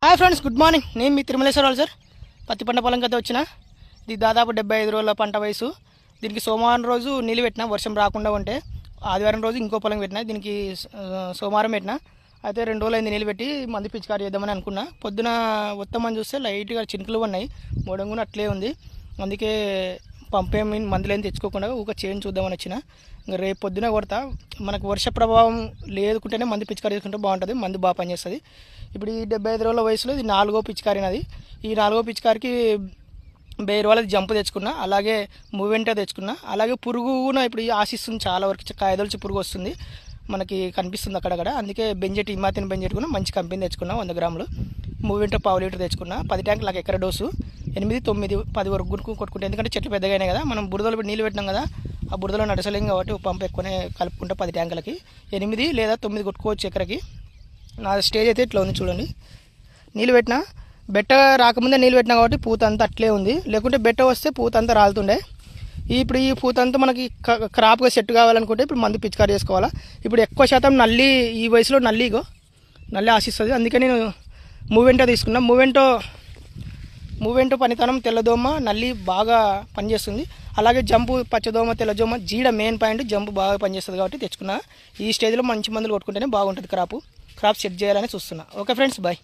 Hi friends, good morning. నేను మీ Tirumaleswararao sir. పత్తి పంట పొలం కదా వచ్చిన. ఇది దాదాపు 75 రోజుల పంట వయసు. దీనికి సోమవారం రోజు నీళ్ళు పెట్టిన, వర్షం రాకుండా ఉంటే. ఆదివారం రోజు ఇంకో పొలం పెట్టిన. దీనికి సోమవారం పెట్టిన. అయితే 2 రోజులు అయింది నీళ్ళు పెట్టి మందు పిచికారి చేద్దామని అనుకున్నా. పొద్దున ఉత్తమని చూస్తే లైట్గా చినుకులు ఉన్నాయి, మూడంగున అట్లే ఉంది. అందుకే పంపేమి మందులేం తెచ్చుకోకుండా ఊక చేంజ్ చూద్దామని వచ్చిన. ఇంకా రేపు పొద్దున కొడతా. మనకు వర్ష ప్రభావం లేదుకుంటేనే మందు పిచికారి చేసుకుంటే బాగుంటుంది, మందు బాగా పనిచేస్తుంది. ఇప్పుడు ఈ 75 రోజుల వయసులో ఇది 4వ పిచికారి నాది. ఈ 4వ పిచికారికి 1000 రూపాయలది జంపు తెచ్చుకున్నా, అలాగే మూవెంటో తెచ్చుకున్నా. అలాగే పురుగు కూడా ఇప్పుడు ఆశిస్తుంది, చాలా వరకు కాయదొలిచి పురుగు వస్తుంది, మనకి కనిపిస్తుంది అక్కడక్కడ. అందుకే బెంజెట్, ఇమాతిన్ బెంజెట్ కూడా మంచి కంపెనీ తెచ్చుకున్నా, 100 గ్రాములు. మూవెంటో 1/2 లీటర్ తెచ్చుకున్నా. 10 ట్యాంకులు నాకు ఎకర డోసు. 8, 9, 10 వరకు కొట్టుకుంటే, ఎందుకంటే చెట్లు పెద్దగా అయినాయి కదా, మనం బురదలో నీళ్ళు పెట్టినాం కదా, ఆ బురదలో నడసలేం కాబట్టి ఒక పంపు ఎక్కువనే కలుపుకుంటే 10 ట్యాంకులకి 8 లేదా 9 కొట్టుకోవచ్చు ఎకరకి. నా స్టేజ్ అయితే ఇట్లా ఉంది చూడండి. నీళ్ళు పెట్టినా, బెట్ట రాకముందే నీళ్ళు పెట్టినా కాబట్టి పూత అంతా అట్లే ఉంది. లేకుంటే బెట్ట వస్తే పూత అంతా రాలుతుండే. ఇప్పుడు ఈ పూత అంతా మనకి క్రాప్గా సెట్ కావాలనుకుంటే ఇప్పుడు మందు పిచికారి చేసుకోవాలా. ఇప్పుడు ఎక్కువ శాతం నల్లి, ఈ వయసులో నల్లి ఆశిస్తుంది. అందుకే నేను మూవెంటో తీసుకున్నా. మూవెంటో పనితనం తెల్లదోమ, నల్లి బాగా పనిచేస్తుంది. అలాగే జంపు, పచ్చదోమ, తెల్లదోమ, జీడ మెయిన్ పాయింట్, జంపు బాగా పనిచేస్తుంది కాబట్టి తెచ్చుకున్నా. ఈ స్టేజ్లో మంచి మందులు కొట్టుకుంటేనే బాగుంటుంది. క్రాప్ సెట్ చేయాలని చూస్తున్నా. Okay friends, bye.